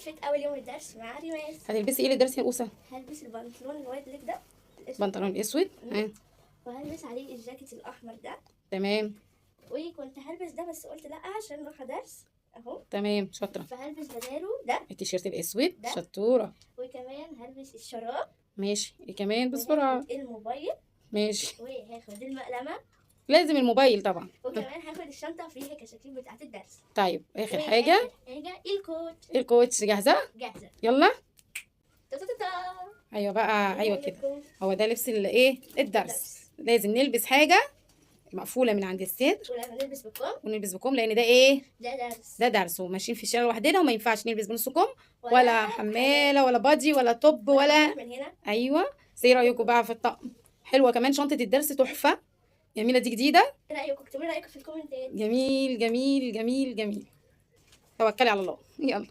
اوتفيت اول يوم الدرس مع ريماس. هتلبسي ايه للدرس يا اوسه؟ هلبس البنطلون الوايد ليج ده بنطلون اسود. وهلبس عليه الجاكيت الاحمر ده. تمام. وكنت هلبس ده بس قلت لا عشان رايحه درس اهو. تمام شاطره. فهلبس بداله ده التيشيرت الاسود ده. شطوره. وكمان هلبس الشراب. ماشي. ايه كمان بسرعه؟ وهاخد الموبايل. ماشي. وهاخد المقلمه. لازم الموبايل طبعا. وكمان هاخد الشنطه فيها كشاكيل بتاعه الدرس. طيب اخر حاجه الكوت. الكوتش. جاهزه؟ جاهزه. يلا. تا تا تا تا. ايوه بقى، ايوه كده. هو ده لبس الايه الدرس. لازم نلبس حاجه مقفوله من عند الصدر ولما نلبس بكم ونلبس بكم، لان ده ايه؟ ده درس. ده درس وماشيين في الشارع لوحدنا وما ينفعش نلبس بنص كم ولا حماله ولا بادي ولا توب ولا من هنا. ايوه. ايه رايكم بقى في الطقم؟ حلوه كمان شنطه الدرس تحفه جميله، دي جديده. ايه رايكم؟ اكتبوا لي رايكم في الكومنتات. جميل جميل جميل جميل. توكلي على الله. يلا.